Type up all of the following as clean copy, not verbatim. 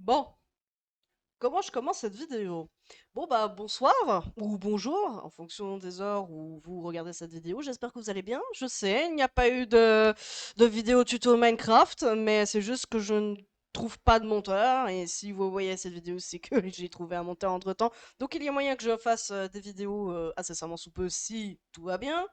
Bon, comment je commence cette vidéo? Bon bah bonsoir ou bonjour en fonction des heures où vous regardez cette vidéo. J'espère que vous allez bien. Je sais, il n'y a pas eu de vidéo tuto Minecraft, mais c'est juste que je ne trouve pas de monteur et si vous voyez cette vidéo, c'est que j'ai trouvé un monteur entre-temps. Donc il y a moyen que je fasse des vidéos incessamment sous peu si tout va bien.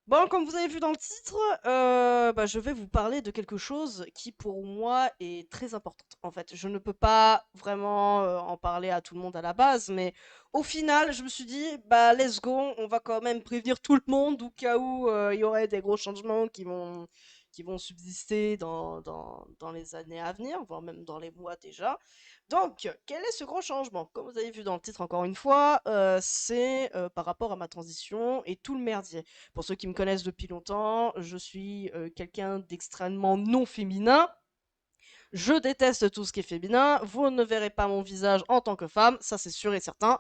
Bon, comme vous avez vu dans le titre, bah, je vais vous parler de quelque chose qui pour moi est très important. En fait, je ne peux pas vraiment en parler à tout le monde à la base, mais au final, je me suis dit, bah let's go, on va quand même prévenir tout le monde au cas où il y aurait des gros changements qui vont subsister dans les années à venir, voire même dans les mois déjà. Donc, quel est ce grand changement? Comme vous avez vu dans le titre encore une fois, c'est par rapport à ma transition et tout le merdier. Pour ceux qui me connaissent depuis longtemps, je suis quelqu'un d'extrêmement non féminin. Je déteste tout ce qui est féminin. Vous ne verrez pas mon visage en tant que femme, ça c'est sûr et certain.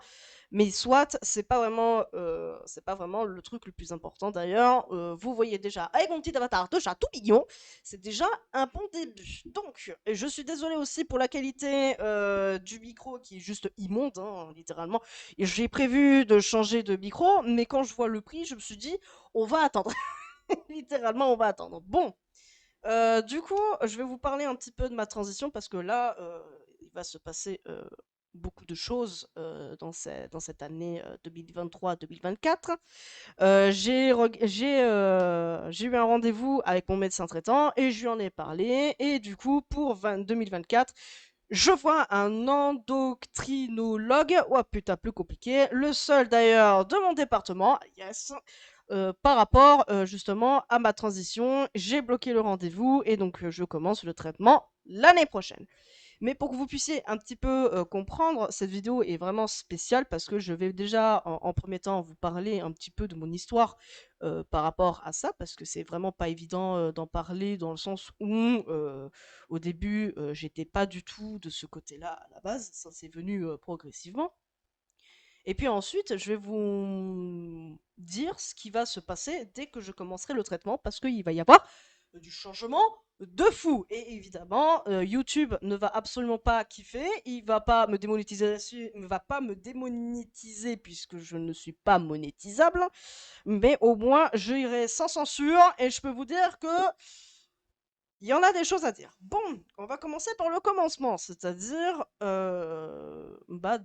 Mais soit, c'est pas vraiment le truc le plus important d'ailleurs. Vous voyez déjà avec mon petit avatar de chat tout mignon, c'est déjà un bon début. Donc, je suis désolée aussi pour la qualité du micro qui est juste immonde, hein, littéralement. Et j'ai prévu de changer de micro, mais quand je vois le prix, je me suis dit, on va attendre. Littéralement, on va attendre. Bon, du coup, je vais vous parler un petit peu de ma transition parce que là, il va se passer beaucoup de choses dans cette année 2023-2024. J'ai eu un rendez-vous avec mon médecin traitant et je lui en ai parlé. Et du coup, pour 2024, je vois un endocrinologue. Oh putain, plus compliqué. Le seul d'ailleurs de mon département. Yes. Par rapport justement à ma transition, j'ai bloqué le rendez-vous et donc je commence le traitement l'année prochaine. Mais pour que vous puissiez un petit peu comprendre, cette vidéo est vraiment spéciale parce que je vais déjà en premier temps vous parler un petit peu de mon histoire par rapport à ça parce que c'est vraiment pas évident d'en parler dans le sens où au début j'étais pas du tout de ce côté-là à la base, ça c'est venu progressivement. Et puis ensuite, je vais vous dire ce qui va se passer dès que je commencerai le traitement, parce qu'il va y avoir du changement de fou. Et évidemment, YouTube ne va absolument pas kiffer, il va pas me démonétiser, ne va pas me démonétiser puisque je ne suis pas monétisable, mais au moins je irai sans censure et je peux vous dire que il y en a des choses à dire. Bon, on va commencer par le commencement, c'est-à-dire bah,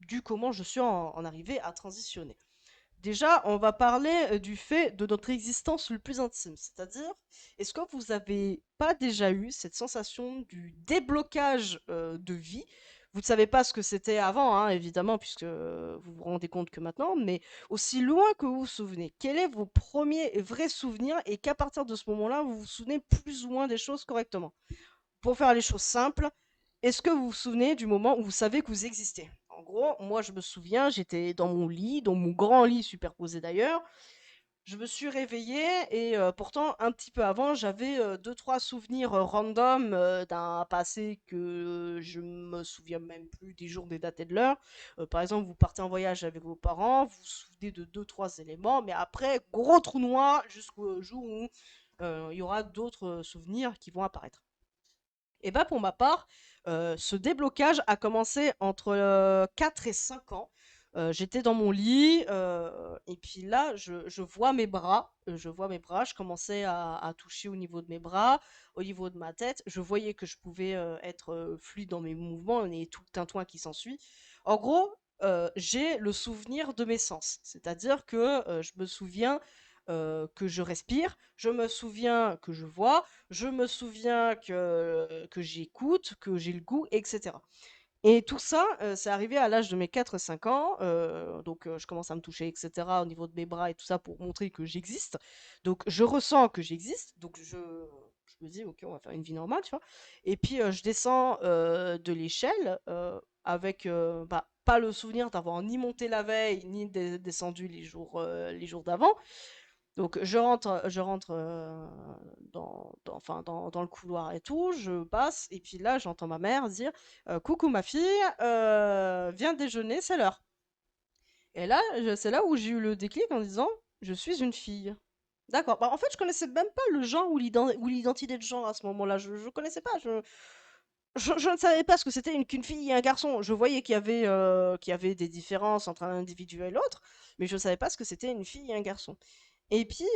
du comment je suis en arrivé à transitionner. Déjà, on va parler du fait de notre existence le plus intime, c'est-à-dire, est-ce que vous avez pas déjà eu cette sensation du déblocage de vie? Vous ne savez pas ce que c'était avant, hein, évidemment, puisque vous vous rendez compte que maintenant, mais aussi loin que vous vous souvenez, quels sont vos premiers vrais souvenirs et qu'à partir de ce moment-là, vous vous souvenez plus ou moins des choses correctement? Pour faire les choses simples, est-ce que vous vous souvenez du moment où vous savez que vous existez? En gros, moi je me souviens, j'étais dans mon lit, dans mon grand lit superposé d'ailleurs. Je me suis réveillée et pourtant un petit peu avant, j'avais deux trois souvenirs random d'un passé que je me souviens même plus des jours, des dates et de l'heure. Par exemple, vous partez en voyage avec vos parents, vous vous souvenez de deux trois éléments, mais après gros trou noir jusqu'au jour où il y aura d'autres souvenirs qui vont apparaître. Et bah pour ma part, ce déblocage a commencé entre 4 et 5 ans. J'étais dans mon lit et puis là, je vois mes bras. Je vois mes bras. Je commençais à toucher au niveau de mes bras, au niveau de ma tête. Je voyais que je pouvais être fluide dans mes mouvements et tout le tintouin qui s'ensuit. En gros, j'ai le souvenir de mes sens. C'est-à-dire que je me souviens que je respire, je me souviens que je vois, je me souviens que j'écoute, que j'ai le goût, etc. Et tout ça, c'est arrivé à l'âge de mes 4-5 ans, donc je commence à me toucher, etc., au niveau de mes bras et tout ça pour montrer que j'existe. Donc je ressens que j'existe, donc je me dis, ok, on va faire une vie normale, tu vois. Et puis je descends de l'échelle avec bah, pas le souvenir d'avoir ni monté la veille, ni descendu les jours d'avant. Donc je rentre enfin, dans le couloir et tout, je passe, et puis là j'entends ma mère dire coucou ma fille, viens déjeuner, c'est l'heure. Et là, c'est là où j'ai eu le déclic en disant je suis une fille. D'accord. Bah, en fait, je connaissais même pas le genre ou ou l'identité de genre à ce moment-là. Je connaissais pas. Je ne savais pas ce que c'était qu'une fille et un garçon. Je voyais qu'il y avait des différences entre un individu et l'autre, mais je ne savais pas ce que c'était une fille et un garçon. Et puis,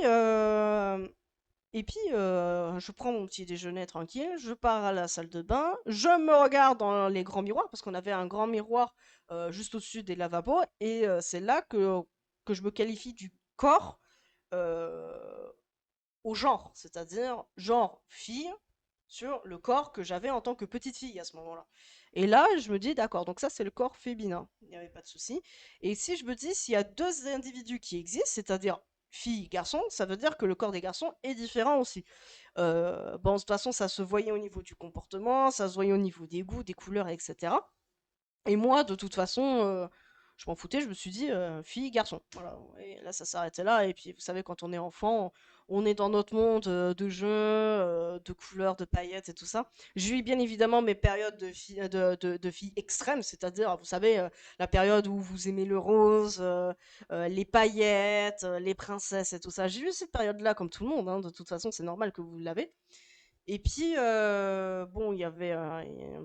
je prends mon petit déjeuner tranquille, je pars à la salle de bain, je me regarde dans les grands miroirs, parce qu'on avait un grand miroir juste au-dessus des lavabos, et c'est là que je me qualifie du corps euh, au genre, c'est-à-dire genre fille sur le corps que j'avais en tant que petite fille à ce moment-là. Et là, je me dis, d'accord, donc ça c'est le corps féminin, il n'y avait pas de souci. Et si je me dis, s'il y a deux individus qui existent, c'est-à-dire fille, garçon, ça veut dire que le corps des garçons est différent aussi. Bon, de toute façon, ça se voyait au niveau du comportement, ça se voyait au niveau des goûts, des couleurs, etc. Et moi, de toute façon, je m'en foutais, je me suis dit, fille, garçon. Voilà, et là, ça s'arrêtait là. Et puis, vous savez, quand on est enfant, on est dans notre monde de jeux, de couleurs, de paillettes et tout ça. J'ai eu bien évidemment mes périodes de filles extrêmes, c'est-à-dire, vous savez, la période où vous aimez le rose, les paillettes, les princesses et tout ça. J'ai eu cette période-là comme tout le monde, hein, de toute façon, c'est normal que vous l'avez. Et puis, bon, il y avait,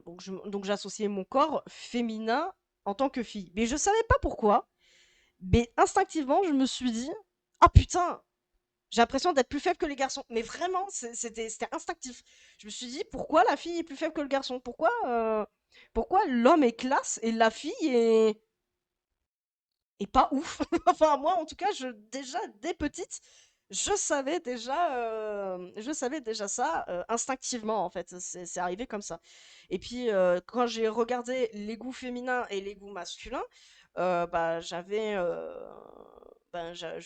donc j'associais mon corps féminin en tant que fille. Mais je savais pas pourquoi, mais instinctivement, je me suis dit, ah putain, j'ai l'impression d'être plus faible que les garçons. Mais vraiment, c'était instinctif. Je me suis dit, pourquoi la fille est plus faible que le garçon? Pourquoi l'homme est classe et la fille est pas ouf? Enfin, moi, en tout cas, déjà, dès petite, je savais déjà ça instinctivement, en fait. C'est arrivé comme ça. Et puis, quand j'ai regardé les goûts féminins et les goûts masculins, bah, je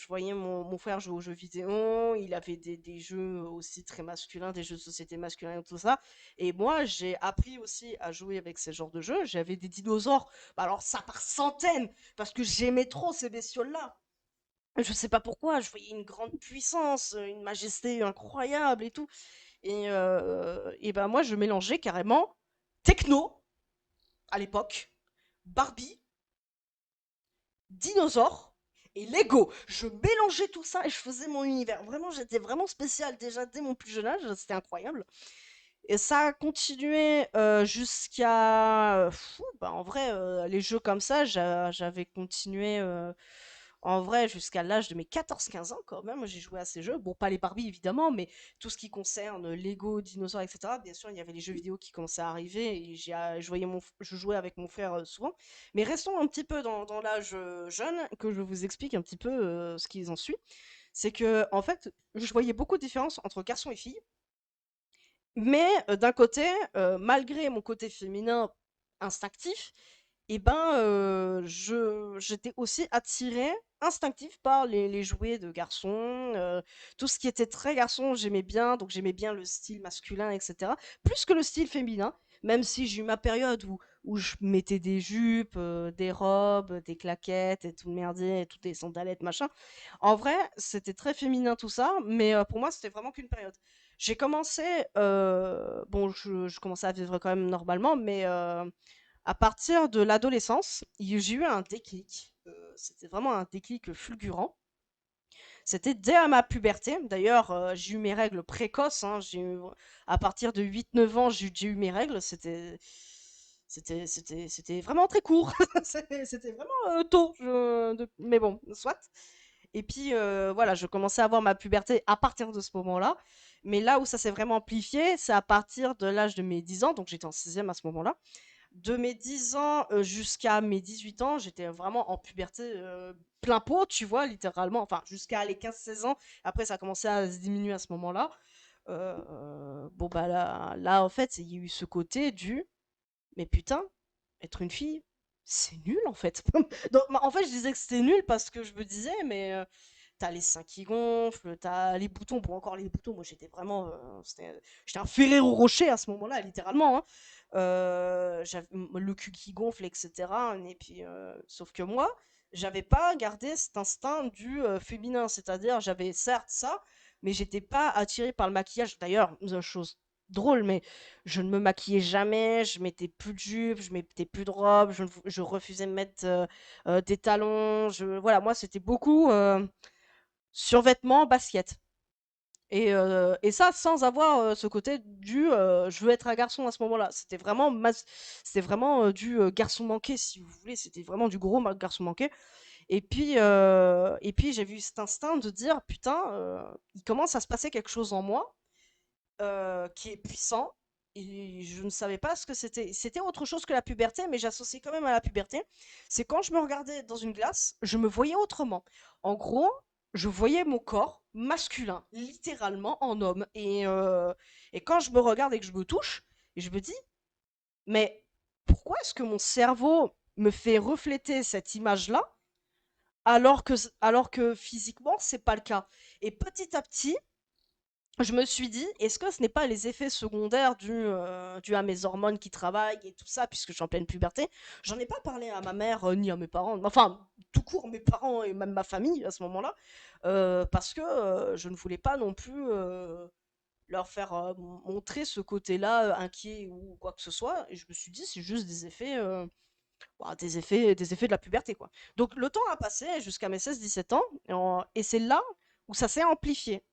voyais mon frère jouer aux jeux vidéo, il avait des jeux aussi très masculins, des jeux de société masculins et tout ça. Et moi, j'ai appris aussi à jouer avec ces genres de jeux. J'avais des dinosaures, bah alors ça par centaines, parce que j'aimais trop ces bestioles-là. Je sais pas pourquoi, je voyais une grande puissance, une majesté incroyable et tout. Et ben moi, je mélangeais carrément techno à l'époque, Barbie, dinosaures et Lego. Je mélangeais tout ça et je faisais mon univers. Vraiment, j'étais vraiment spécial déjà dès mon plus jeune âge, c'était incroyable. Et ça a continué jusqu'à... bah, en vrai, les jeux comme ça, j'avais continué en vrai jusqu'à l'âge de mes 14-15 ans quand même. J'ai joué à ces jeux. Bon, pas les Barbie évidemment, mais tout ce qui concerne Lego, dinosaures, etc. Bien sûr, il y avait les jeux vidéo qui commençaient à arriver et je jouais avec mon frère souvent. Mais restons un petit peu dans l'âge jeune, que je vous explique un petit peu ce qui en suit. C'est que, en fait, je voyais beaucoup de différences entre garçons et filles. Mais d'un côté, malgré mon côté féminin instinctif, et ben, j'étais aussi attirée, instinctive par les jouets de garçons. Tout ce qui était très garçon, j'aimais bien. Donc j'aimais bien le style masculin, etc. Plus que le style féminin. Même si j'ai eu ma période où je mettais des jupes, des robes, des claquettes et tout le merdier, et toutes des sandalettes, machin. En vrai, c'était très féminin tout ça, mais pour moi, c'était vraiment qu'une période. J'ai commencé, bon, je commençais à vivre quand même normalement, mais à partir de l'adolescence, j'ai eu un déclic. C'était vraiment un déclic fulgurant. C'était dès à ma puberté. D'ailleurs, j'ai eu mes règles précoces, hein. À partir de 8-9 ans, j'ai eu mes règles. C'était vraiment très court. C'était vraiment tôt. Mais bon, soit. Et puis, voilà, je commençais à avoir ma puberté à partir de ce moment-là. Mais là où ça s'est vraiment amplifié, c'est à partir de l'âge de mes 10 ans. Donc, j'étais en sixième à ce moment-là. De mes 10 ans jusqu'à mes 18 ans, j'étais vraiment en puberté plein pot, tu vois, littéralement. Enfin, jusqu'à les 15-16 ans. Après, ça a commencé à se diminuer à ce moment-là. Bon, bah là, en fait, il y a eu ce côté du mais putain, être une fille, c'est nul en fait. Donc, en fait, je disais que c'était nul parce que je me disais, mais t'as les seins qui gonflent, t'as les boutons. Bon, encore les boutons, moi j'étais vraiment. J'étais un Ferrero Rocher à ce moment-là, littéralement, hein. J'avais le cul qui gonfle, etc. Et puis, sauf que moi, j'avais pas gardé cet instinct du féminin. C'est-à-dire, j'avais certes ça, mais j'étais pas attirée par le maquillage. D'ailleurs, chose drôle, mais je ne me maquillais jamais, je mettais plus de jupe, je mettais plus de robe, je refusais de mettre des talons. Voilà, moi, c'était beaucoup survêtement, basket. Et ça, sans avoir ce côté du je veux être un garçon à ce moment-là. C'était vraiment du garçon manqué, si vous voulez. C'était vraiment du gros garçon manqué. Et puis j'ai vu cet instinct de dire putain, il commence à se passer quelque chose en moi qui est puissant. Et je ne savais pas ce que c'était. C'était autre chose que la puberté, mais j'associais quand même à la puberté. C'est quand je me regardais dans une glace, je me voyais autrement. En gros, je voyais mon corps masculin, littéralement en homme. Et quand je me regarde et que je me touche, je me dis, mais pourquoi est-ce que mon cerveau me fait refléter cette image-là alors que physiquement, c'est pas le cas? Et petit à petit, je me suis dit, est-ce que ce n'est pas les effets secondaires dus à mes hormones qui travaillent et tout ça, puisque je suis en pleine puberté? J'en ai pas parlé à ma mère ni à mes parents, enfin, tout court, mes parents et même ma famille à ce moment-là, parce que je ne voulais pas non plus leur faire montrer ce côté-là inquiet ou quoi que ce soit. Et je me suis dit, c'est juste des effets, bah, des effets de la puberté, quoi. Donc le temps a passé jusqu'à mes 16-17 ans, et c'est là où ça s'est amplifié.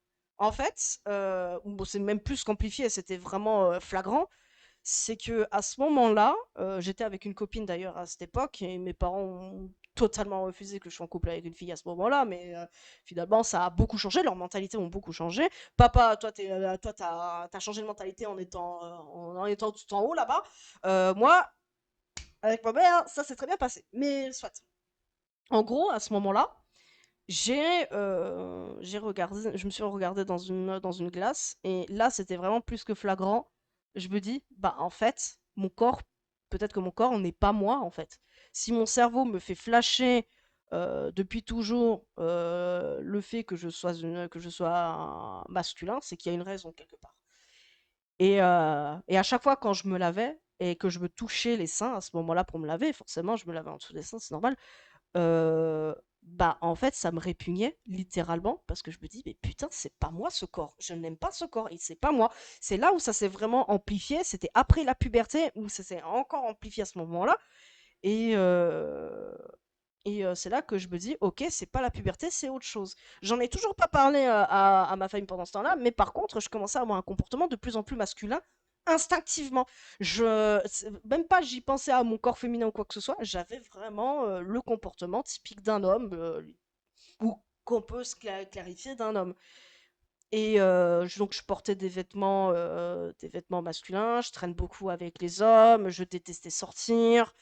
En fait, bon, c'est même plus qu'amplifié, c'était vraiment flagrant. C'est que à ce moment-là, j'étais avec une copine d'ailleurs à cette époque, et mes parents ont totalement refusé que je sois en couple avec une fille à ce moment-là, mais finalement ça a beaucoup changé, leurs mentalités ont beaucoup changé. Papa, toi t'as changé de mentalité en étant tout en haut là-bas. Moi, avec ma mère, ça s'est très bien passé. Mais soit. En gros, à ce moment-là, j'ai regardé, je me suis regardée dans une glace, et là, c'était vraiment plus que flagrant. Je me dis, bah, en fait, peut-être que mon corps n'est pas moi, en fait. Si mon cerveau me fait flasher depuis toujours le fait que je sois un masculin, c'est qu'il y a une raison quelque part. Et à chaque fois quand je me lavais et que je me touchais les seins à ce moment-là pour me laver, forcément je me lavais en dessous des seins, c'est normal. Bah en fait ça me répugnait littéralement parce que je me dis mais putain c'est pas moi ce corps, je n'aime pas ce corps et c'est pas moi. C'est là où ça s'est vraiment amplifié, c'était après la puberté où ça s'est encore amplifié à ce moment-là. Et c'est là que je me dis, ok, c'est pas la puberté, c'est autre chose. J'en ai toujours pas parlé à ma famille pendant ce temps-là, mais par contre, je commençais à avoir un comportement de plus en plus masculin instinctivement. Même pas j'y pensais à mon corps féminin ou quoi que ce soit, j'avais vraiment le comportement typique d'un homme, ou qu'on peut clarifier d'un homme. Donc je portais des vêtements masculins, je traîne beaucoup avec les hommes, je détestais sortir.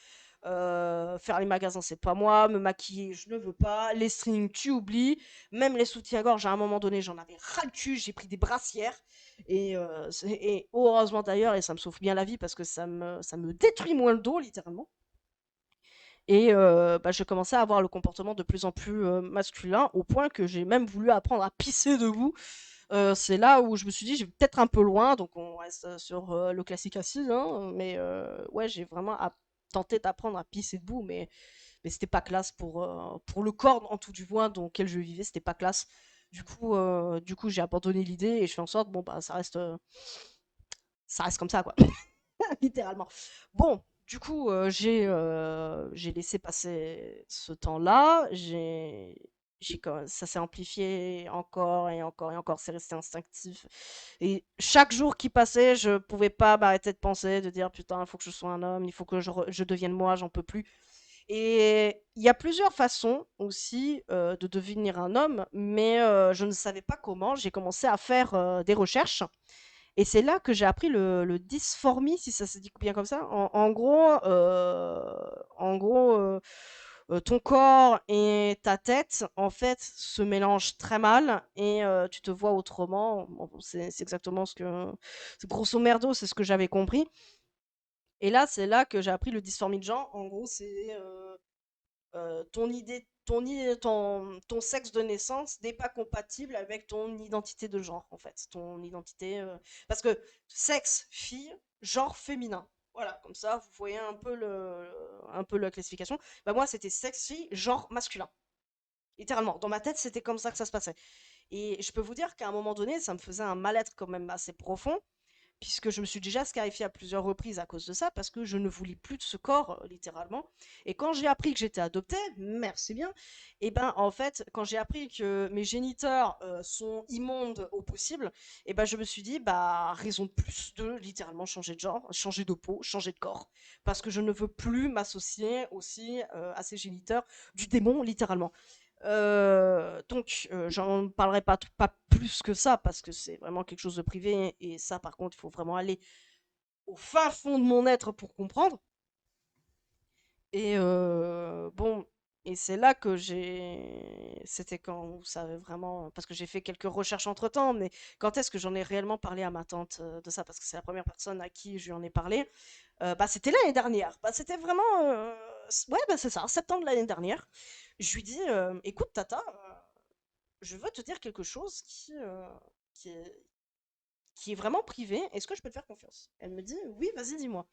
Faire les magasins, c'est pas moi. Me maquiller, je ne veux pas. Les strings, tu oublies. Même les soutiens-gorge, à un moment donné, j'en avais ras le cul. J'ai pris des brassières. Et heureusement d'ailleurs, et ça me sauve bien la vie parce que ça me détruit moins le dos, littéralement. Et bah, je commençais à avoir le comportement de plus en plus masculin, au point que j'ai même voulu apprendre à pisser debout. C'est là où je me suis dit, je vais peut-être un peu loin, donc on reste sur le classique assise, hein, mais ouais, j'ai vraiment tenté d'apprendre à pisser debout, mais c'était pas classe pour le corps, en tout du moins, dans lequel je vivais, c'était pas classe. Du coup, j'ai abandonné l'idée et je fais en sorte, bon, bah, ça reste comme ça, quoi, littéralement. Bon, du coup, j'ai laissé passer ce temps-là, ça s'est amplifié encore et encore et encore, c'est resté instinctif. Et chaque jour qui passait, je pouvais pas m'arrêter de penser, de dire putain, il faut que je sois un homme, il faut que je devienne moi, j'en peux plus. Et il y a plusieurs façons aussi de devenir un homme, mais je ne savais pas comment. J'ai commencé à faire des recherches. Et c'est là que j'ai appris le dysphorie, si ça se dit bien comme ça. En gros, ton corps et ta tête, en fait, se mélangent très mal et tu te vois autrement. Bon, c'est exactement grosso merdo, c'est ce que j'avais compris. Et là, c'est là que j'ai appris le dysphorie de genre. En gros, c'est ton sexe de naissance n'est pas compatible avec ton identité de genre, en fait. Ton identité. Parce que sexe, fille, genre féminin. Voilà, comme ça, vous voyez un peu la classification. Bah, moi, c'était sexe, fille, genre masculin. Littéralement. Dans ma tête, c'était comme ça que ça se passait. Et je peux vous dire qu'à un moment donné, ça me faisait un mal-être quand même assez profond puisque je me suis déjà scarifiée à plusieurs reprises à cause de ça, parce que je ne voulais plus de ce corps, littéralement. Et quand j'ai appris que j'étais adoptée, merci bien, et ben en fait, quand j'ai appris que mes géniteurs sont immondes au possible, et ben je me suis dit, bah raison de plus de littéralement changer de genre, changer de peau, changer de corps, parce que je ne veux plus m'associer aussi à ces géniteurs du démon, littéralement. J'en parlerai pas plus que ça parce que c'est vraiment quelque chose de privé et ça, par contre, il faut vraiment aller au fin fond de mon être pour comprendre. Et bon, et c'est là que c'était quand vous savez vraiment, parce que j'ai fait quelques recherches entre-temps, mais quand est-ce que j'en ai réellement parlé à ma tante de ça, parce que c'est la première personne à qui je lui en ai parlé. Bah, c'était l'année dernière. Bah, c'était vraiment, ouais, bah, c'est ça, septembre de l'année dernière. Je lui dis, écoute, Tata, je veux te dire quelque chose qui est, qui est vraiment privé. Est-ce que je peux te faire confiance? Elle me dit, oui, vas-y, dis-moi.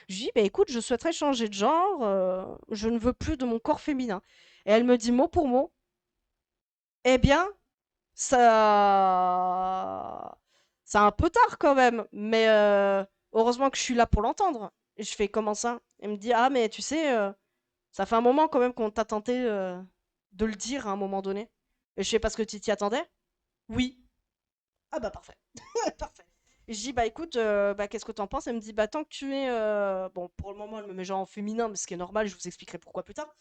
Je lui dis, bah écoute, je souhaiterais changer de genre, je ne veux plus de mon corps féminin. Et elle me dit mot pour mot, eh bien, c'est un peu tard quand même, mais heureusement que je suis là pour l'entendre. Et je fais comment ça? Elle me dit, ah, mais tu sais, ça fait un moment quand même qu'on t'a tenté de le dire à un moment donné. Et je sais pas ce que tu t'y attendais? Oui. Ah bah parfait. Parfait. Et je dis bah écoute, bah qu'est-ce que t'en penses? Elle me dit bah tant que tu es bon pour le moment elle me met genre en féminin, mais ce qui est normal, je vous expliquerai pourquoi plus tard.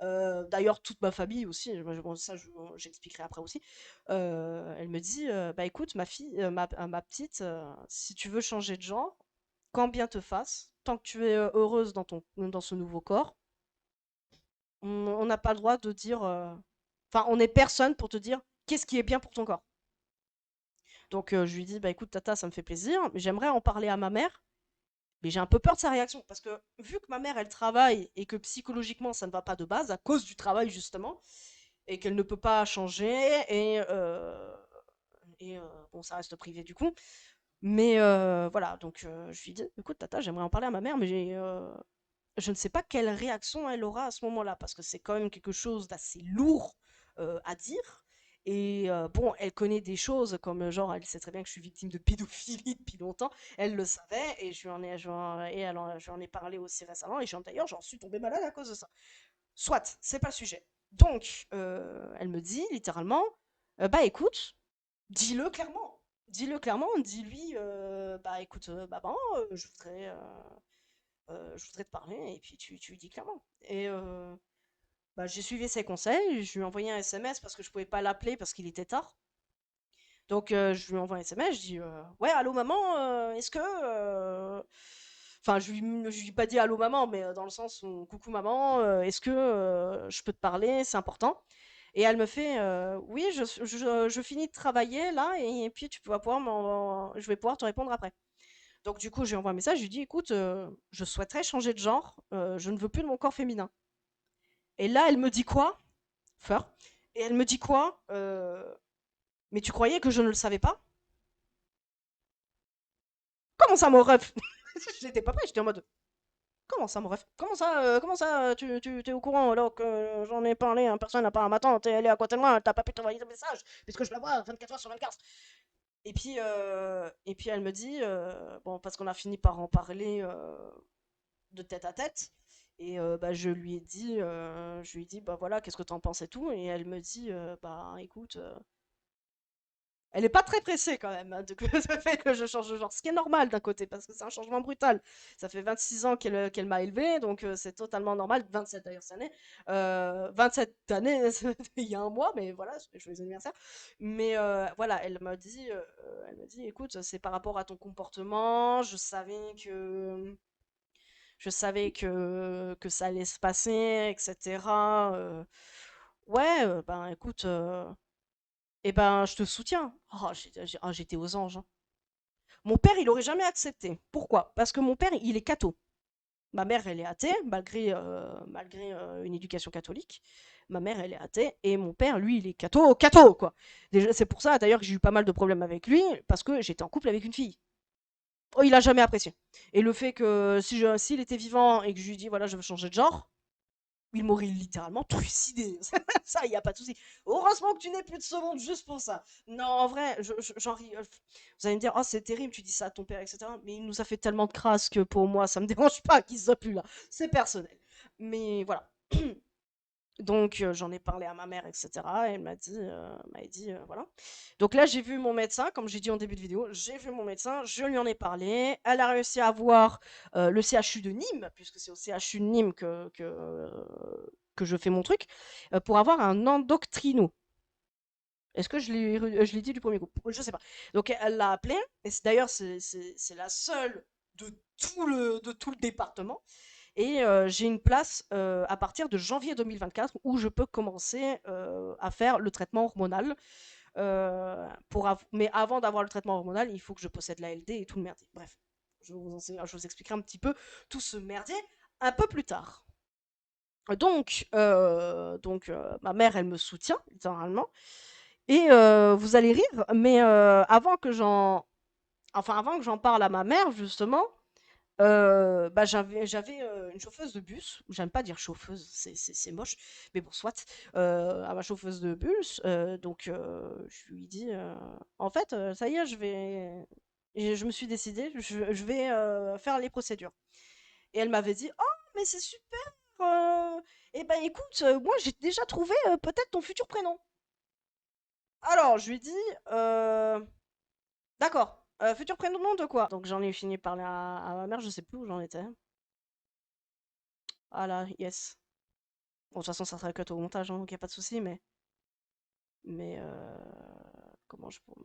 D'ailleurs toute ma famille aussi, bon, ça j'expliquerai après aussi. Elle me dit bah écoute ma fille, ma petite, si tu veux changer de genre, quand bien te fasse, tant que tu es heureuse dans ce nouveau corps, on n'a pas le droit de dire, enfin on n'est personne pour te dire qu'est-ce qui est bien pour ton corps. Donc je lui dis, bah écoute Tata, ça me fait plaisir, mais j'aimerais en parler à ma mère, mais j'ai un peu peur de sa réaction, parce que vu que ma mère, elle travaille, et que psychologiquement, ça ne va pas de base, à cause du travail justement, et qu'elle ne peut pas changer, et bon, ça reste privé du coup. Mais voilà, donc je lui dis, écoute Tata, j'aimerais en parler à ma mère, mais je ne sais pas quelle réaction elle aura à ce moment-là, parce que c'est quand même quelque chose d'assez lourd à dire. Et bon, elle connaît des choses comme genre, elle sait très bien que je suis victime de pédophilie depuis longtemps. Elle le savait et je lui en ai parlé aussi récemment. Et d'ailleurs, j'en suis tombée malade à cause de ça. Soit, c'est pas le sujet. Donc, elle me dit littéralement, bah écoute, dis-le clairement. Dis-le clairement, dis-lui, bah écoute, maman, je voudrais te parler, et puis tu lui dis clairement. Et bah, j'ai suivi ses conseils, je lui ai envoyé un SMS parce que je pouvais pas l'appeler parce qu'il était tard. Donc je lui envoie un SMS, je dis ouais, allô maman, est-ce que enfin je lui ai pas dit allô maman, mais dans le sens où coucou maman, est-ce que je peux te parler, c'est important. Et elle me fait oui, je finis de travailler là et puis je vais pouvoir te répondre après. Donc du coup, je lui envoie un message, je lui dis écoute, je souhaiterais changer de genre, je ne veux plus de mon corps féminin. Et là, elle me dit quoi? Fleur. Et elle me dit quoi? Mais tu croyais que je ne le savais pas? Comment ça, mon ref? J'étais pas prêt, j'étais en mode comment ça, mon ref? Comment ça, tu t'es au courant alors que j'en ai parlé à une personne, à part à ma tante, et elle est à côté de moi, t'as pas pu t'envoyer un message, puisque je la vois 24 heures sur 24. Et puis elle me dit, bon, parce qu'on a fini par en parler de tête à tête. Et bah, je lui ai dit, bah voilà, qu'est-ce que t'en penses et tout. Et elle me dit, bah écoute, elle est pas très pressée quand même hein, de fait que je change de genre. Ce qui est normal d'un côté, parce que c'est un changement brutal. Ça fait 26 ans qu'elle m'a élevée, donc c'est totalement normal. 27 d'ailleurs cette année. 27 années, il y a un mois, mais voilà, joyeux anniversaire. Mais voilà, elle m'a dit, écoute, c'est par rapport à ton comportement, je savais que ça allait se passer, etc. Ouais, ben écoute, eh ben je te soutiens. Oh, j'étais aux anges, hein. Mon père, il aurait jamais accepté. Pourquoi? Parce que mon père, il est catho. Ma mère, elle est athée, malgré une éducation catholique. Ma mère, elle est athée, et mon père, lui, il est catho, catho, quoi. Déjà, c'est pour ça, d'ailleurs, que j'ai eu pas mal de problèmes avec lui, parce que j'étais en couple avec une fille. Oh, il a jamais apprécié. Et le fait que s'il était vivant et que je lui dis voilà, je veux changer de genre, Il m'aurait littéralement trucidé. Ça, il n'y a pas de souci. Heureusement que tu n'aies plus de secondes juste pour ça. Non, en vrai, j'en ris. Vous allez me dire, oh, c'est terrible, tu dis ça à ton père, etc. Mais il nous a fait tellement de crasse que pour moi, ça me dérange pas qu'il soit plus là. C'est personnel. Mais voilà. Donc j'en ai parlé à ma mère, etc. Et elle m'a dit voilà. Donc là j'ai vu mon médecin, comme j'ai dit en début de vidéo, j'ai vu mon médecin, je lui en ai parlé. Elle a réussi à avoir le CHU de Nîmes, puisque c'est au CHU de Nîmes que je fais mon truc, pour avoir un endocrino. Est-ce que je l'ai dit du premier coup? Je sais pas. Donc elle l'a appelé, et d'ailleurs c'est la seule de de tout le département. Et j'ai une place à partir de janvier 2024 où je peux commencer à faire le traitement hormonal. Mais avant d'avoir le traitement hormonal, il faut que je possède la LD et tout le merdier. Bref, je vous expliquerai un petit peu tout ce merdier un peu plus tard. Ma mère, elle me soutient, littéralement. Et vous allez rire, mais avant que j'en parle à ma mère, justement, bah, j'avais, une chauffeuse de bus. J'aime pas dire chauffeuse, c'est moche, mais bon, soit. À ma chauffeuse de bus, je lui dis, «En fait, ça y est, je me suis décidée, je vais, faire les procédures». Et elle m'avait dit: «Oh, mais c'est super, et ben, écoute, moi, j'ai déjà trouvé, peut-être ton futur prénom». Alors, je lui dis: D'accord, futur prénom de quoi?» Donc j'en ai fini par parler à ma mère, je sais plus où j'en étais. Ah là, yes. Bon, de toute façon, ça sera cut au montage, hein, donc y a pas de souci, comment je pourrais.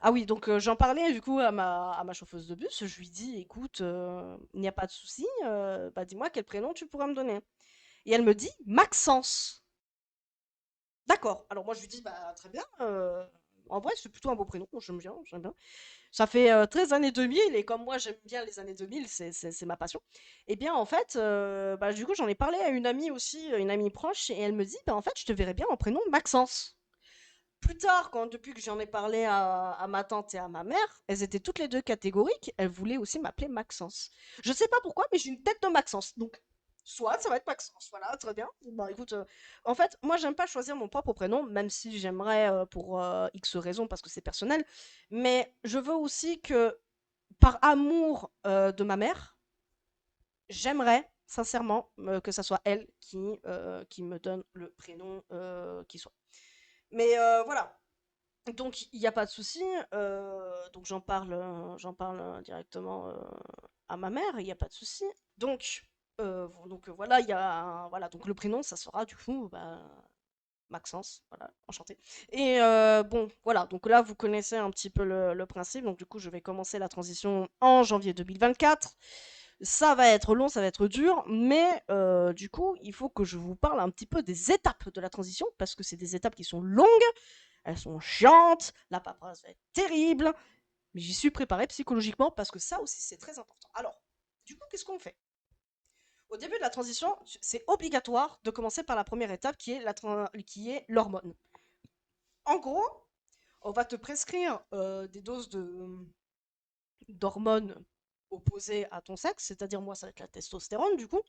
Ah oui, donc j'en parlais du coup à ma chauffeuse de bus. Je lui dis, écoute, il n'y a pas de souci, bah dis-moi quel prénom tu pourras me donner. Et elle me dit Maxence. D'accord. Alors moi je lui dis, bah très bien. En vrai, c'est plutôt un beau prénom. J'aime bien, j'aime bien. Ça fait 13 années 2000 et comme moi j'aime bien les années 2000, c'est ma passion. Et bien en fait, bah, du coup j'en ai parlé à une amie aussi, une amie proche, et elle me dit, bah en fait je te verrais bien en prénom Maxence. Plus tard, depuis que j'en ai parlé à ma tante et à ma mère, elles étaient toutes les deux catégoriques, elles voulaient aussi m'appeler Maxence. Je sais pas pourquoi, mais j'ai une tête de Maxence, donc soit ça va être Maxence, voilà, très bien. Bon, écoute, en fait, moi j'aime pas choisir mon propre prénom, même si j'aimerais pour X raisons parce que c'est personnel, mais je veux aussi que, par amour de ma mère, j'aimerais sincèrement que ça soit elle qui me donne le prénom qui soit. Mais voilà, donc il n'y a pas de souci. Donc j'en parle directement à ma mère. Il n'y a pas de souci. Voilà, voilà, donc le prénom ça sera du coup bah, Maxence. Voilà, enchanté. Et bon, voilà. Donc là vous connaissez un petit peu le principe. Donc du coup je vais commencer la transition en janvier 2024. Ça va être long, ça va être dur, mais du coup, il faut que je vous parle un petit peu des étapes de la transition, parce que c'est des étapes qui sont longues, elles sont chiantes, la paperasse va être terrible, mais j'y suis préparée psychologiquement parce que ça aussi c'est très important. Alors, du coup, qu'est-ce qu'on fait? Au début de la transition, c'est obligatoire de commencer par la première étape qui est l'hormone. En gros, on va te prescrire des doses d'hormones opposées à ton sexe, c'est-à-dire moi ça va être la testostérone du coup,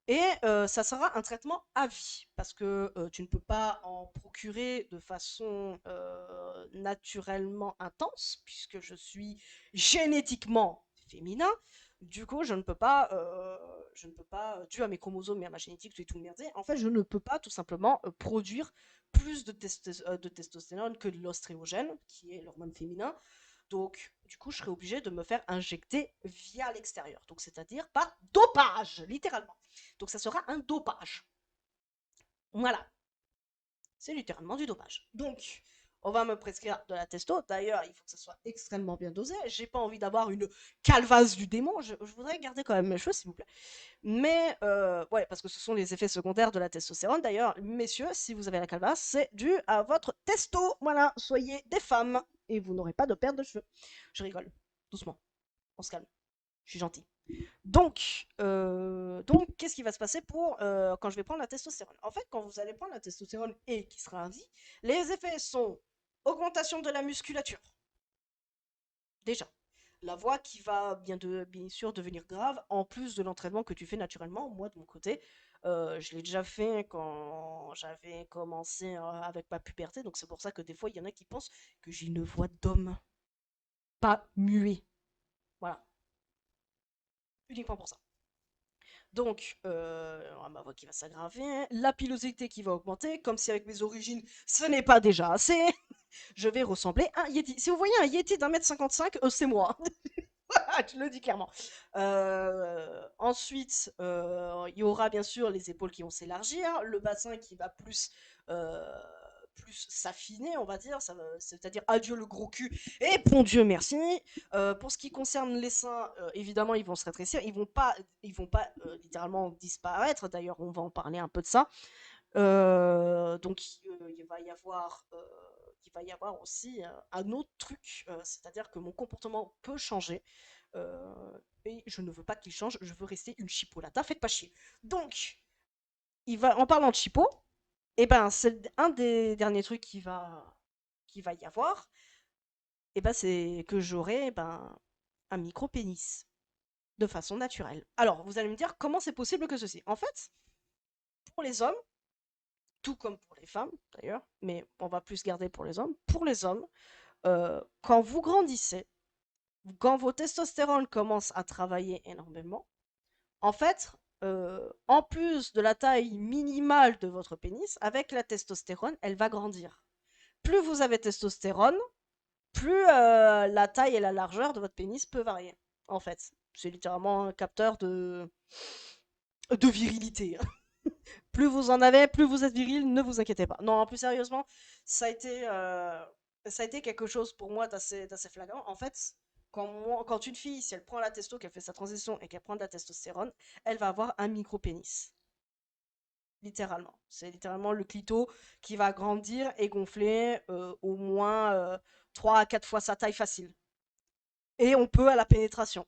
et ça sera un traitement à vie, parce que tu ne peux pas en procurer de façon naturellement intense, puisque je suis génétiquement féminin. Du coup, je ne peux pas, dû à mes chromosomes et à ma génétique, tout merdier, en fait, je ne peux pas tout simplement produire plus de testostérone que de l'oestrogène, qui est l'hormone féminin. Donc, du coup, je serais obligée de me faire injecter via l'extérieur. Donc, c'est-à-dire par dopage, littéralement. Donc, ça sera un dopage. Voilà. C'est littéralement du dopage. Donc, on va me prescrire de la testo. D'ailleurs, il faut que ça soit extrêmement bien dosé. J'ai pas envie d'avoir une calvasse du démon. Je voudrais garder quand même mes cheveux, s'il vous plaît. Mais, ouais, parce que ce sont les effets secondaires de la testostérone. D'ailleurs, messieurs, si vous avez la calvasse, c'est dû à votre testo. Voilà, soyez des femmes. Et vous n'aurez pas de perte de cheveux. Je rigole. Doucement. On se calme. Je suis gentil. Donc qu'est-ce qui va se passer quand je vais prendre la testostérone? En fait, quand vous allez prendre la testostérone et qui sera à vie, les effets sont augmentation de la musculature. Déjà. La voix qui va bien sûr devenir grave, en plus de l'entraînement que tu fais naturellement. Moi, de mon côté, Je l'ai déjà fait quand j'avais commencé avec ma puberté, donc c'est pour ça que des fois il y en a qui pensent que j'ai une voix d'homme, pas muet. Voilà, uniquement pour ça. Donc, ma voix qui va s'aggraver, la pilosité qui va augmenter, comme si avec mes origines ce n'est pas déjà assez. Je vais ressembler à un Yeti. Si vous voyez un Yeti d'1,55 m, c'est moi. Je le dis clairement. Ensuite, il y aura bien sûr les épaules qui vont s'élargir, le bassin qui va euh, plus s'affiner, on va dire, c'est-à-dire adieu le gros cul et bon Dieu merci. Pour ce qui concerne les seins, évidemment, ils vont se rétrécir, ils vont pas littéralement disparaître. D'ailleurs, on va en parler un peu de ça. Donc, il va y avoir aussi un autre truc, c'est-à-dire que mon comportement peut changer. Et je ne veux pas qu'il change, je veux rester une chipolata, faites pas chier. Donc, en parlant de chipot, et ben, c'est un des derniers trucs qui va y avoir, et ben, c'est que j'aurai un micro-pénis de façon naturelle. Alors, vous allez me dire comment c'est possible que ceci. En fait, pour les hommes, tout comme pour les femmes d'ailleurs, mais on va plus garder pour les hommes. Pour les hommes, quand vous grandissez, quand vos testostérones commencent à travailler énormément, en fait, en plus de la taille minimale de votre pénis, avec la testostérone, elle va grandir. Plus vous avez de testostérone, plus la taille et la largeur de votre pénis peut varier. En fait, c'est littéralement un capteur de virilité. Plus vous en avez, plus vous êtes viril, ne vous inquiétez pas. Non, plus sérieusement, ça a été, euh, ça a été quelque chose pour moi d'assez flagrant. En fait, quand une fille, si elle prend la testo, qu'elle fait sa transition et qu'elle prend de la testostérone, elle va avoir un micro-pénis. Littéralement. C'est littéralement le clito qui va grandir et gonfler au moins 3 à 4 fois sa taille facile. Et on peut à la pénétration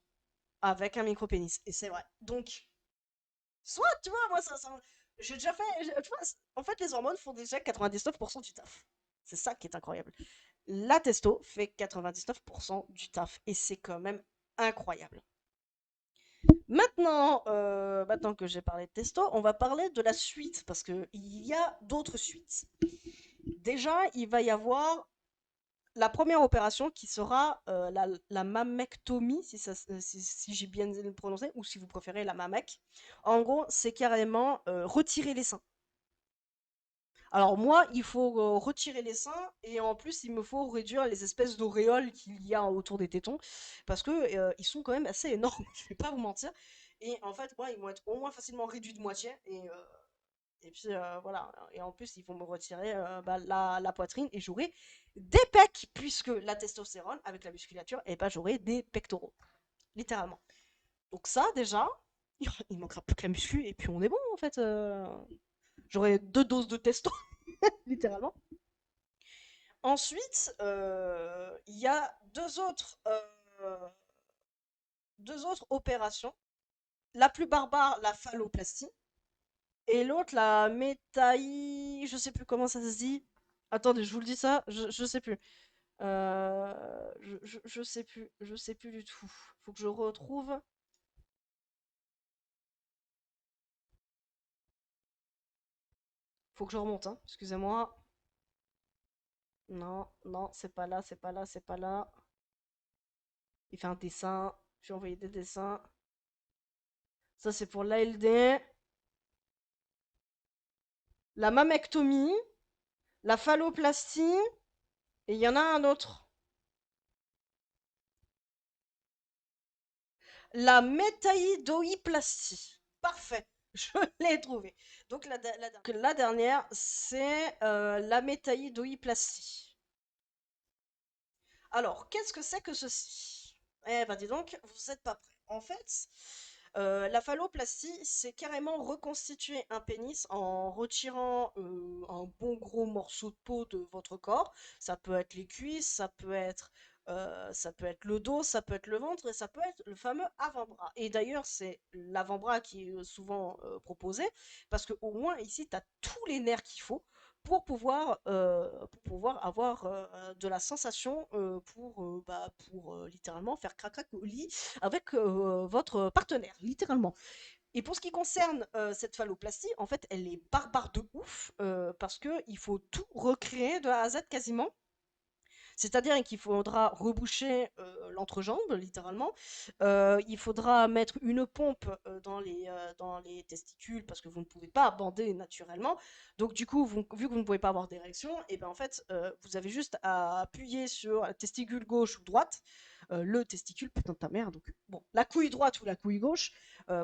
avec un micro-pénis. Et c'est vrai. Donc, soit, tu vois, moi, j'ai déjà fait. Tu vois, en fait, les hormones font déjà 99% du taf. C'est ça qui est incroyable. La testo fait 99% du taf. Et c'est quand même incroyable. Maintenant que j'ai parlé de testo, on va parler de la suite. Parce qu'il y a d'autres suites. Déjà, il va y avoir la première opération qui sera la mammectomie, si j'ai bien prononcé, ou si vous préférez la mamec. En gros, c'est carrément retirer les seins. Alors moi, il faut retirer les seins et en plus, il me faut réduire les espèces d'auréoles qu'il y a autour des tétons parce que ils sont quand même assez énormes, je vais pas vous mentir. Et en fait, moi, ils vont être au moins facilement réduits de moitié et puis voilà. Et en plus, ils vont me retirer la poitrine et j'aurai des pecs, puisque la testostérone, avec la musculature, et ben j'aurai des pectoraux. Littéralement. Donc ça, déjà, il manquera plus que la muscu et puis on est bon en fait. J'aurai 2 doses de testo, littéralement. Ensuite, il y a deux autres opérations. La plus barbare, la phalloplastie. Et l'autre, la métaï... Je sais plus comment ça se dit. Attendez, je vous le dis ça, je sais plus. Je sais plus, je sais plus du tout. Faut que je retrouve. Faut que je remonte, hein. Excusez-moi. Non, non, c'est pas là, c'est pas là, c'est pas là. Il fait un dessin. J'ai envoyé des dessins. Ça, c'est pour l'ALD. La mammectomie, la phalloplastie, et il y en a un autre. La métaïdoïplastie. Parfait. Je l'ai trouvé. Donc la dernière, c'est la métaïdoïplastie. Alors, qu'est-ce que c'est que ceci? Eh ben dis donc, vous n'êtes pas prêts. En fait, la phalloplastie, c'est carrément reconstituer un pénis en retirant un bon gros morceau de peau de votre corps. Ça peut être les cuisses, ça peut être le dos, ça peut être le ventre et ça peut être le fameux avant-bras. Et d'ailleurs, c'est l'avant-bras qui est souvent proposé parce qu'au moins ici, tu as tous les nerfs qu'il faut pour pouvoir avoir de la sensation pour littéralement faire crac-crac au lit avec votre partenaire, littéralement. Et pour ce qui concerne cette phalloplastie, en fait, elle est barbare de ouf parce que il faut tout recréer de A à Z quasiment. C'est-à-dire qu'il faudra reboucher l'entrejambe, littéralement. Il faudra mettre une pompe dans les testicules parce que vous ne pouvez pas bander naturellement. Donc du coup, vu que vous ne pouvez pas avoir d'érection, et ben en fait, vous avez juste à appuyer sur la testicule gauche ou droite, le testicule, putain de ta mère, donc bon, la couille droite ou la couille gauche,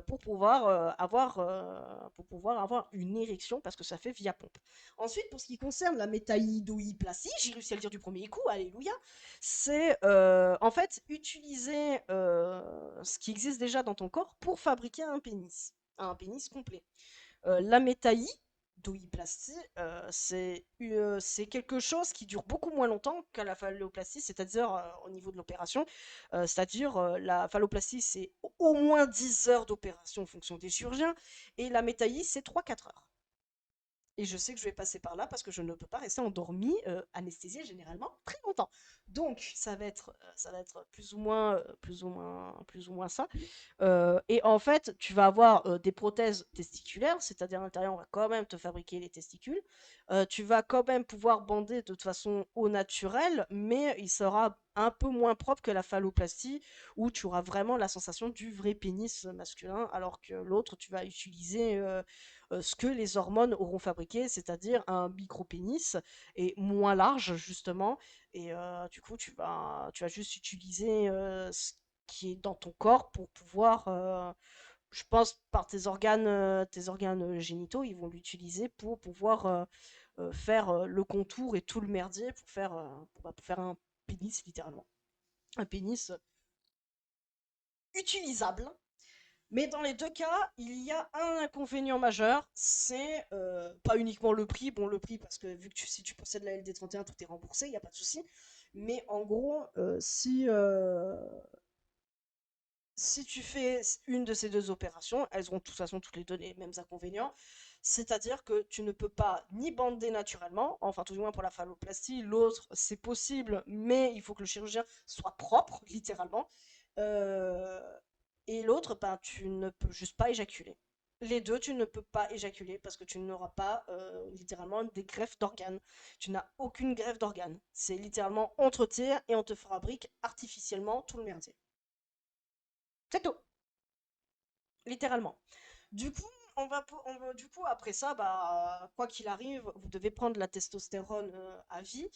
pour pouvoir avoir une érection parce que ça fait via pompe. Ensuite, pour ce qui concerne la métaïdoïplastie, j'ai réussi à le dire du premier coup, alléluia, c'est en fait utiliser ce qui existe déjà dans ton corps pour fabriquer un pénis complet. La métaïdoïplastie, c'est quelque chose qui dure beaucoup moins longtemps que la phalloplastie, c'est-à-dire au niveau de l'opération, c'est-à-dire la phalloplastie c'est au moins 10 heures d'opération en fonction des chirurgiens, et la métaï c'est 3 4 heures. Et je sais que je vais passer par là parce que je ne peux pas rester endormie, anesthésiée généralement très longtemps. Donc ça va être plus ou moins ça. Et en fait, tu vas avoir des prothèses testiculaires, c'est-à-dire à l'intérieur, on va quand même te fabriquer les testicules. Tu vas quand même pouvoir bander de toute façon au naturel, mais il sera un peu moins propre que la phalloplastie, où tu auras vraiment la sensation du vrai pénis masculin, alors que l'autre, tu vas utiliser ce que les hormones auront fabriqué, c'est-à-dire un micro-pénis et moins large, justement. Et du coup, tu vas juste utiliser ce qui est dans ton corps pour pouvoir, je pense, par tes organes génitaux, ils vont l'utiliser pour pouvoir faire le contour et tout le merdier pour faire un pénis, littéralement. Un pénis utilisable. Mais dans les deux cas, il y a un inconvénient majeur, c'est pas uniquement le prix, bon le prix parce que vu que si tu possèdes la LD31, tout est remboursé, il n'y a pas de souci. Mais en gros, si tu fais une de ces deux opérations, elles auront de toute façon toutes les deux les mêmes inconvénients. C'est-à-dire que tu ne peux pas ni bander naturellement, enfin tout du moins pour la phalloplastie, l'autre c'est possible, mais il faut que le chirurgien soit propre, littéralement. Euh, et l'autre, ben, tu ne peux juste pas éjaculer. Les deux, tu ne peux pas éjaculer parce que tu n'auras pas littéralement des greffes d'organes. Tu n'as aucune greffe d'organes. C'est littéralement on te retire et on te fabrique artificiellement tout le merdier. C'est tout, littéralement. Du coup, du coup, après ça, bah, quoi qu'il arrive, vous devez prendre la testostérone à vie.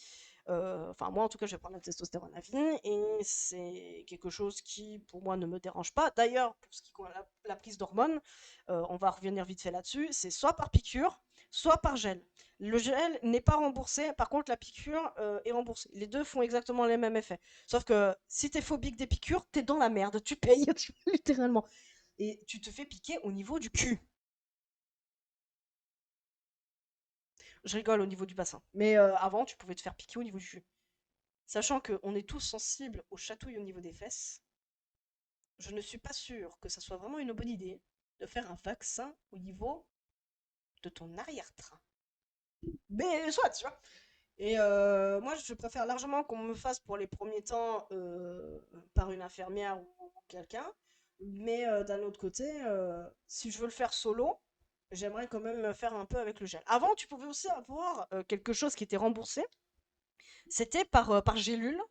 Enfin, moi, en tout cas, je vais prendre la testostérone à vie. Et c'est quelque chose qui, pour moi, ne me dérange pas. D'ailleurs, pour ce qui concerne la prise d'hormones, on va revenir vite fait là-dessus. C'est soit par piqûre, soit par gel. Le gel n'est pas remboursé. Par contre, la piqûre est remboursée. Les deux font exactement les mêmes effets. Sauf que si t'es phobique des piqûres, t'es dans la merde. Tu payes, littéralement. Et tu te fais piquer au niveau du cul. Je rigole au niveau du bassin. Mais avant, tu pouvais te faire piquer au niveau du cul. Sachant qu'on est tous sensibles aux chatouilles au niveau des fesses, je ne suis pas sûre que ça soit vraiment une bonne idée de faire un vaccin au niveau de ton arrière-train. Mais soit, tu vois. Et moi, je préfère largement qu'on me fasse pour les premiers temps par une infirmière ou quelqu'un. Mais d'un autre côté, si je veux le faire solo, j'aimerais quand même me faire un peu avec le gel. Avant, tu pouvais aussi avoir quelque chose qui était remboursé. C'était par gélule.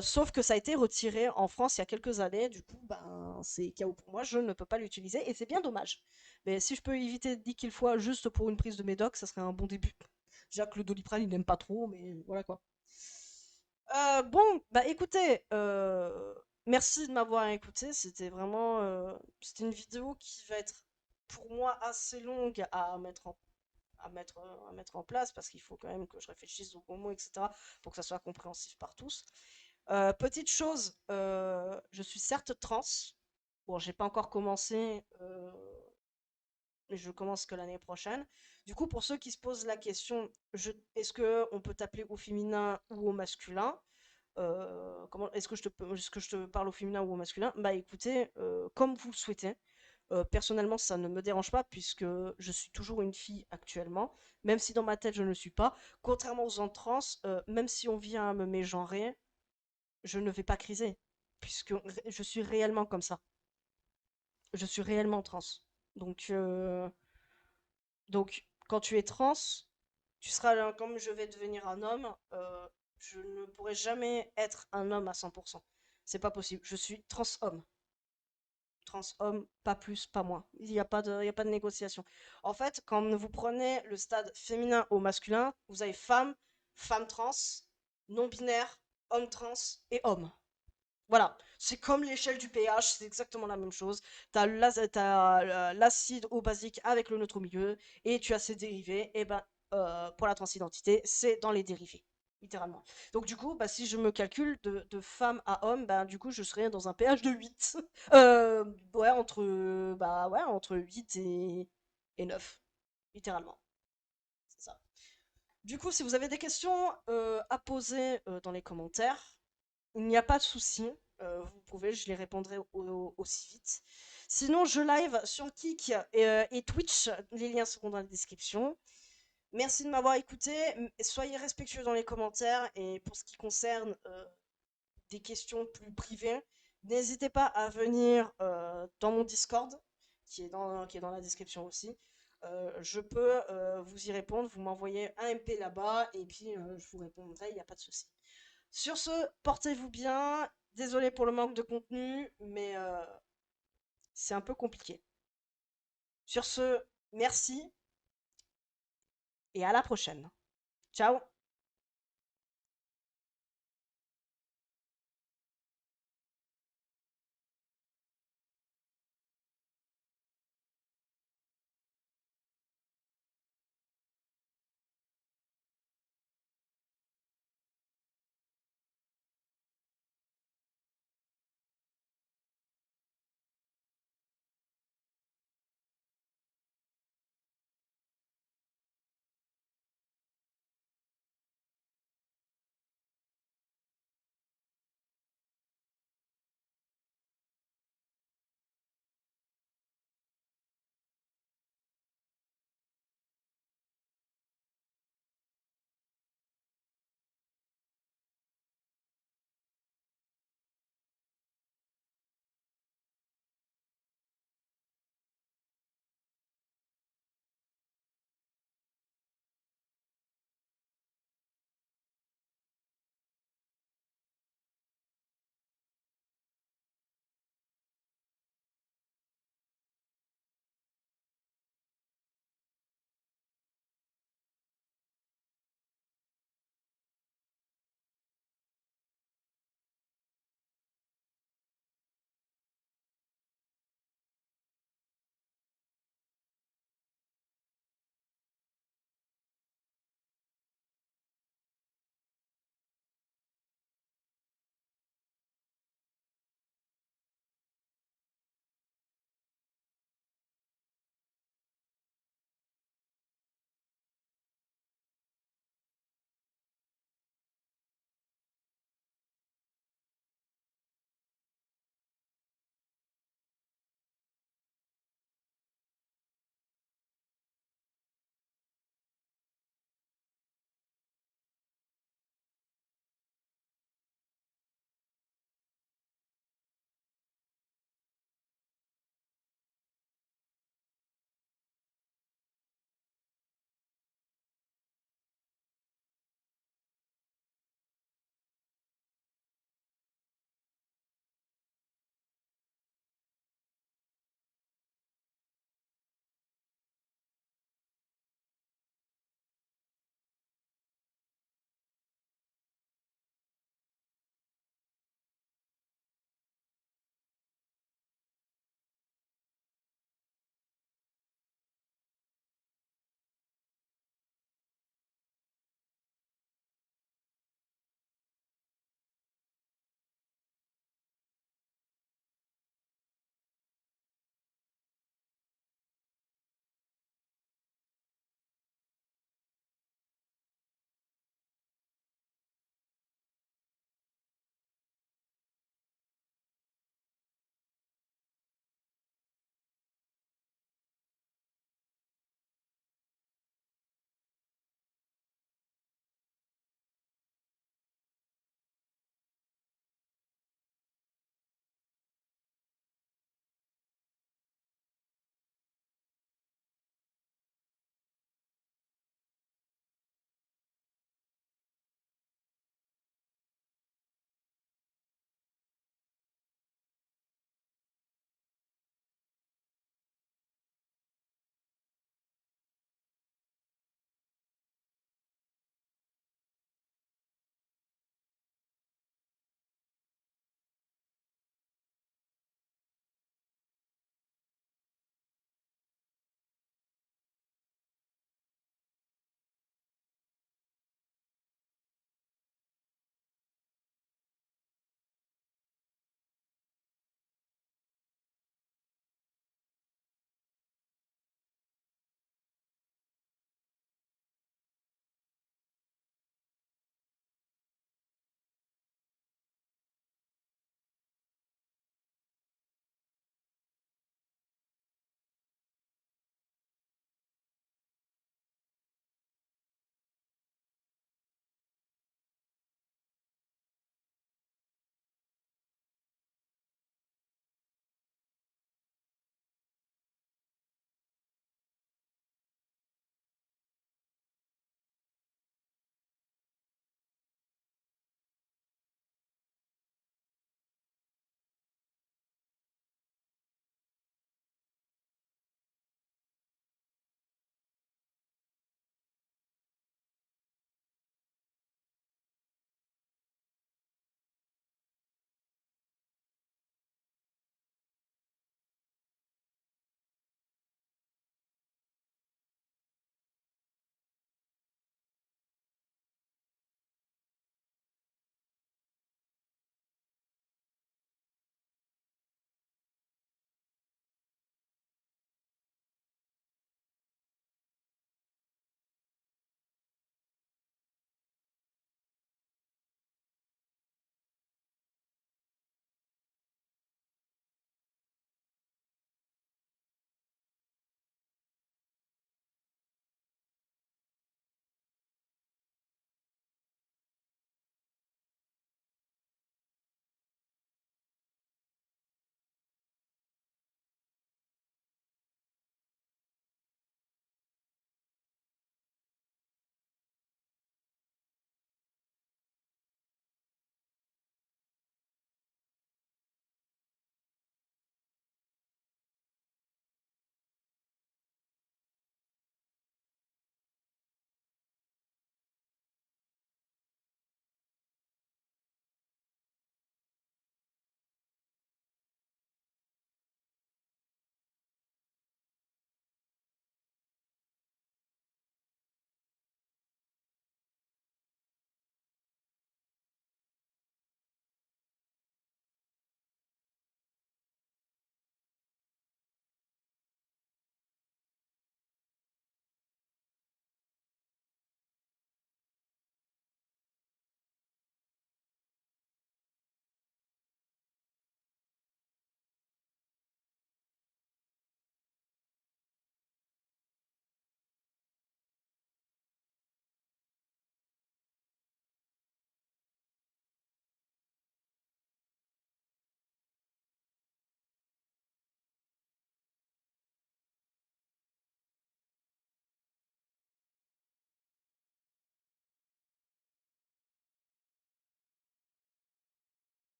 Sauf que ça a été retiré en France il y a quelques années. Du coup, ben, c'est KO pour moi. Je ne peux pas l'utiliser et c'est bien dommage. Mais si je peux éviter 10 000 fois juste pour une prise de médoc, ça serait un bon début. Déjà que le Doliprane, il n'aime pas trop, mais voilà quoi. Bon, bah écoutez, merci de m'avoir écouté. C'était vraiment, c'était une vidéo qui va être pour moi assez longue à mettre en place parce qu'il faut quand même que je réfléchisse aux bons mots, etc. pour que ça soit compréhensif par tous. Petite chose, je suis certes trans. Bon, j'ai pas encore commencé, mais je commence que l'année prochaine. Du coup, pour ceux qui se posent la question, est-ce que on peut t'appeler au féminin ou au masculin? Est-ce que je te parle au féminin ou au masculin? Bah écoutez, comme vous le souhaitez. Personnellement, ça ne me dérange pas puisque je suis toujours une fille actuellement, même si dans ma tête je ne le suis pas. Contrairement aux gens trans, même si on vient à me mégenrer, je ne vais pas criser puisque je suis réellement comme ça. je suis réellement trans. Donc, quand tu es trans, tu seras là, comme je vais devenir un homme, je ne pourrai jamais être un homme à 100%. C'est pas possible. Je suis trans-homme. Trans-homme, pas plus, pas moins. Il y a pas de négociation. En fait, quand vous prenez le stade féminin au masculin, vous avez femme, femme trans, non-binaire, homme trans et homme. Voilà, c'est comme l'échelle du pH, c'est exactement la même chose. T'as l'acide au basique avec le neutre au milieu, et tu as ses dérivés, et ben pour la transidentité, c'est dans les dérivés, littéralement. Donc du coup, bah, si je me calcule de femme à homme, bah, du coup je serais dans un pH de 8. Ouais, entre 8 et 9, littéralement. C'est ça. Du coup, si vous avez des questions à poser dans les commentaires, il n'y a pas de souci. Vous pouvez, je les répondrai aussi vite. Sinon, je live sur Kik et Twitch. Les liens seront dans la description. Merci de m'avoir écouté. Soyez respectueux dans les commentaires. Et pour ce qui concerne des questions plus privées, n'hésitez pas à venir dans mon Discord, qui est dans la description aussi. Je peux vous y répondre. Vous m'envoyez un MP là-bas et puis je vous répondrai. Il n'y a pas de souci. Sur ce, portez-vous bien. Désolé pour le manque de contenu, mais c'est un peu compliqué. Sur ce, merci et à la prochaine. Ciao!